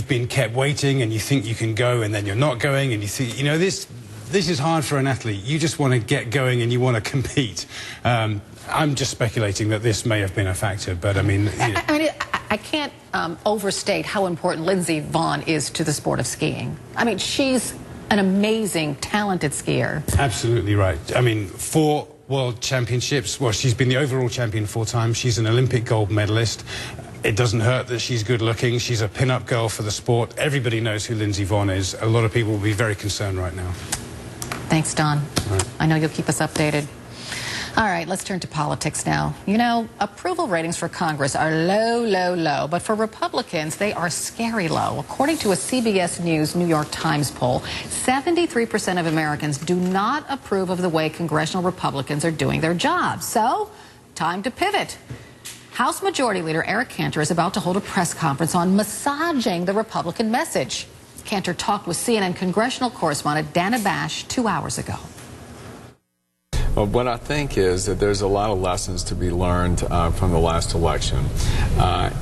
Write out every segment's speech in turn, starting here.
you've been kept waiting and you think you can go and then you're not going, and you think, you know, this is hard for an athlete. You just want to get going and you want to compete. I'm just speculating that this may have been a factor, but I mean... I can't overstate how important Lindsey Vonn is to the sport of skiing. I mean, she's an amazing, talented skier. Absolutely right. I mean, 4 World Championships. Well, she's been the overall champion 4 times. She's an Olympic gold medalist. It doesn't hurt that she's good looking. She's a pin-up girl for the sport. Everybody knows who Lindsey Vonn is. A lot of people will be very concerned right now. Thanks, Don. Right. I know you'll keep us updated. All right, let's turn to politics now. You know, approval ratings for Congress are low, low, low, but for Republicans, they are scary low. According to a CBS News New York Times poll, 73% of Americans do not approve of the way congressional Republicans are doing their jobs. So, time to pivot. House Majority Leader Eric Cantor is about to hold a press conference on massaging the Republican message. Cantor talked with CNN congressional correspondent Dana Bash 2 hours ago. Well, what I think is that there's a lot of lessons to be learned from the last election.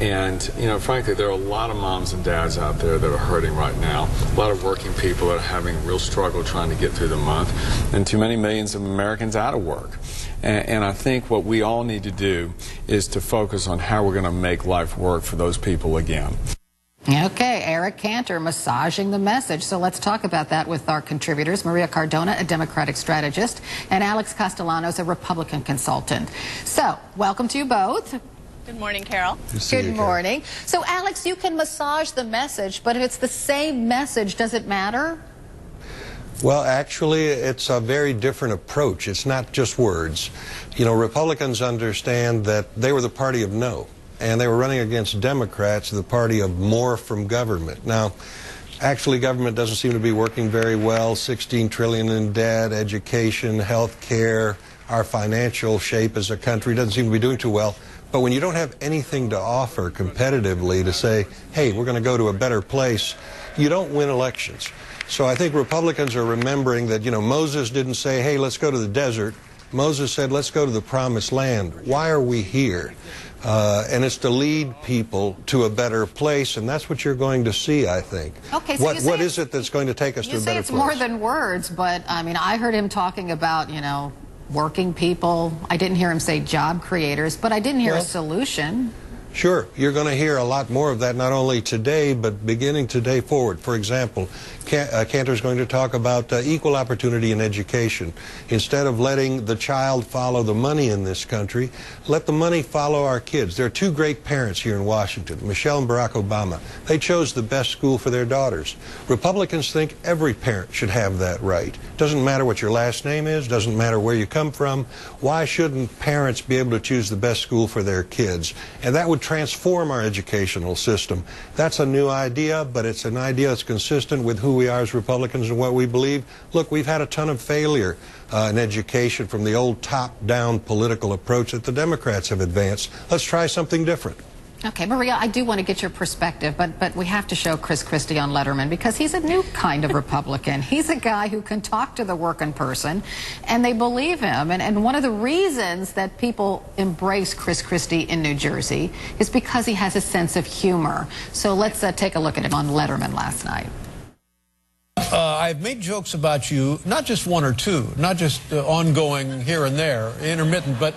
And, you know, frankly, there are a lot of moms and dads out there that are hurting right now. A lot of working people that are having real struggle trying to get through the month. And too many millions of Americans out of work. And I think what we all need to do is to focus on how we're going to make life work for those people again. Okay, Eric Cantor massaging the message. So let's talk about that with our contributors, Maria Cardona, a Democratic strategist, and Alex Castellanos, a Republican consultant. So, welcome to you both. Good morning, Carol. Good morning. So, Alex, you can massage the message, but if it's the same message, does it matter? Well, actually, it's a very different approach. It's not just words. You know, Republicans understand that they were the party of no. And they were running against Democrats, the party of more from government. Now, actually, government doesn't seem to be working very well. $16 trillion in debt, education, health care, our financial shape as a country doesn't seem to be doing too well. But when you don't have anything to offer competitively to say, hey, we're going to go to a better place, you don't win elections. So I think Republicans are remembering that, you know, Moses didn't say, hey, let's go to the desert. Moses said, let's go to the promised land. Why are we here? And it's to lead people to a better place, and that's what you're going to see, I think. Okay, so what is it that's going to take us to a better place? You say it's more than words, but, I mean, I heard him talking about, you know, working people. I didn't hear him say job creators, but I didn't hear a solution. Sure, you're going to hear a lot more of that, not only today, but beginning today forward. For example, Cantor's going to talk about equal opportunity in education. Instead of letting the child follow the money in this country, let the money follow our kids. There are 2 great parents here in Washington, Michelle and Barack Obama. They chose the best school for their daughters. Republicans think every parent should have that right. Doesn't matter what your last name is, doesn't matter where you come from. Why shouldn't parents be able to choose the best school for their kids? And that would transform our educational system. That's a new idea, but it's an idea that's consistent with who we are as Republicans and what we believe. Look, we've had a ton of failure in education from the old top-down political approach that the Democrats have advanced. Let's try something different. Okay, Maria, I do want to get your perspective, but we have to show Chris Christie on Letterman because he's a new kind of Republican. He's a guy who can talk to the working person, and they believe him. And one of the reasons that people embrace Chris Christie in New Jersey is because he has a sense of humor. So let's take a look at him on Letterman last night. I've made jokes about you, not just 1 or 2, not just ongoing here and there, intermittent, but...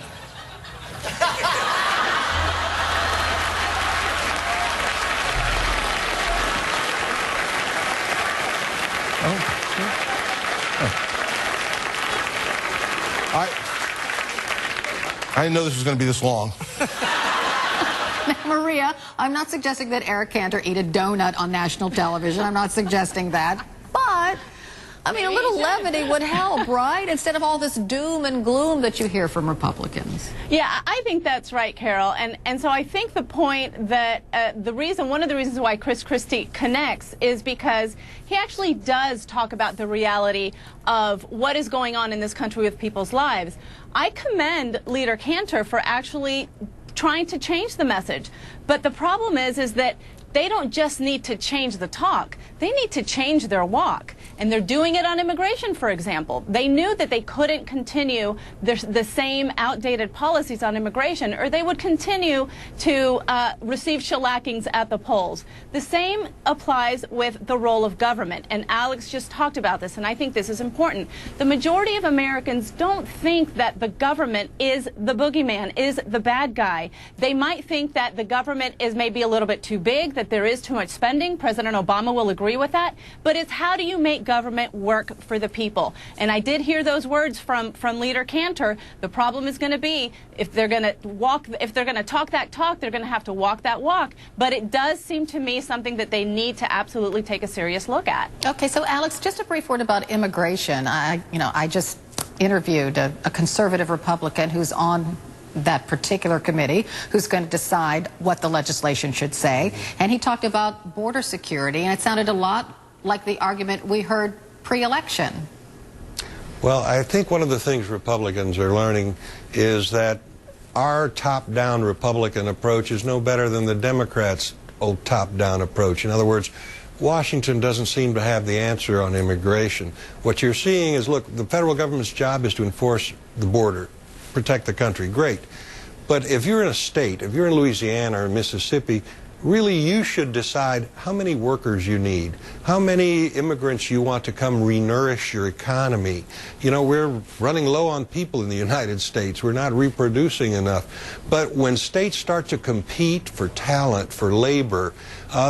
I didn't know this was going to be this long. Now, Maria, I'm not suggesting that Eric Cantor eat a donut on national television. I'm not suggesting that. But, I mean, a little levity would help, right? Instead of all this doom and gloom that you hear from Republicans. Yeah, I think that's right, Carol. And so I think the point that one of the reasons why Chris Christie connects is because he actually does talk about the reality of what is going on in this country with people's lives. I commend Leader Cantor for actually trying to change the message. But the problem is that they don't just need to change the talk. They need to change their walk. And they're doing it on immigration, for example. They knew that they couldn't continue the same outdated policies on immigration, or they would continue to receive shellackings at the polls. The same applies with the role of government. And Alex just talked about this, and I think this is important. The majority of Americans don't think that the government is the boogeyman, is the bad guy. They might think that the government is maybe a little bit too big, that there is too much spending. President Obama will agree with that. But it's how do you make government work for the people? And I did hear those words from Leader Cantor. The problem is going to be if they're going to talk that talk, they're going to have to walk that walk. But it does seem to me something that they need to absolutely take a serious look at. Okay, so Alex, just a brief word about immigration. I just interviewed a conservative Republican who's on that particular committee, who's going to decide what the legislation should say. And he talked about border security, and it sounded a lot like the argument we heard pre-election. Well, I think one of the things Republicans are learning is that our top-down Republican approach is no better than the Democrats' old top-down approach. In other words, Washington doesn't seem to have the answer on immigration. What you're seeing is, look, the federal government's job is to enforce the border, protect the country. Great. But if you're in a state, if you're in Louisiana or Mississippi, really you should decide how many workers you need, how many immigrants you want to come re-nourish your economy. You know, we're running low on people in the United States. We're not reproducing enough. But when states start to compete for talent, for labor,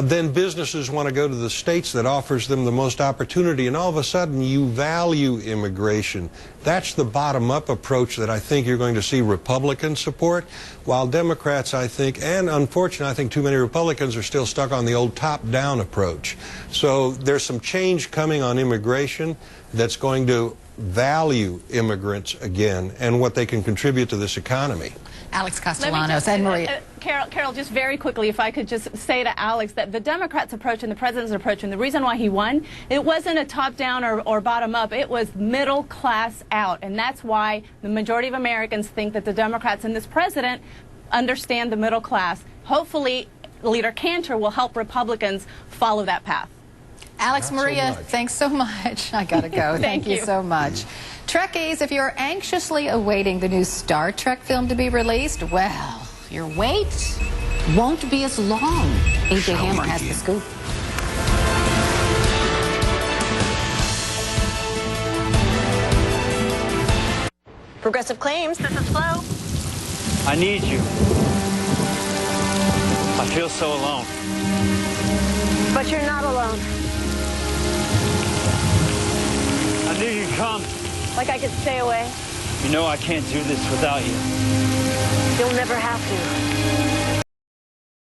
then businesses want to go to the states that offers them the most opportunity, and all of a sudden you value immigration. That's the bottom-up approach that I think you're going to see Republicans support, while Democrats, I think, and unfortunately I think too many Republicans are still stuck on the old top-down approach. So there's some change coming on immigration that's going to value immigrants again and what they can contribute to this economy. Alex Castellanos and Maria. Carol, just very quickly, if I could just say to Alex that the Democrats' approach and the president's approach, and the reason why he won, it wasn't a top-down or bottom-up. It was middle-class out. And that's why the majority of Americans think that the Democrats and this president understand the middle class. Hopefully, Leader Cantor will help Republicans follow that path. Alex, Maria, thanks so much. I gotta go. Thank you so much. Trekkies, if you're anxiously awaiting the new Star Trek film to be released, well, your wait won't be as long. AJ Hammer has the scoop. Progressive Claims, this is Flo. I need you. I feel so alone. But you're not alone. I knew you'd come. Like I could stay away. You know I can't do this without you. You'll never have to.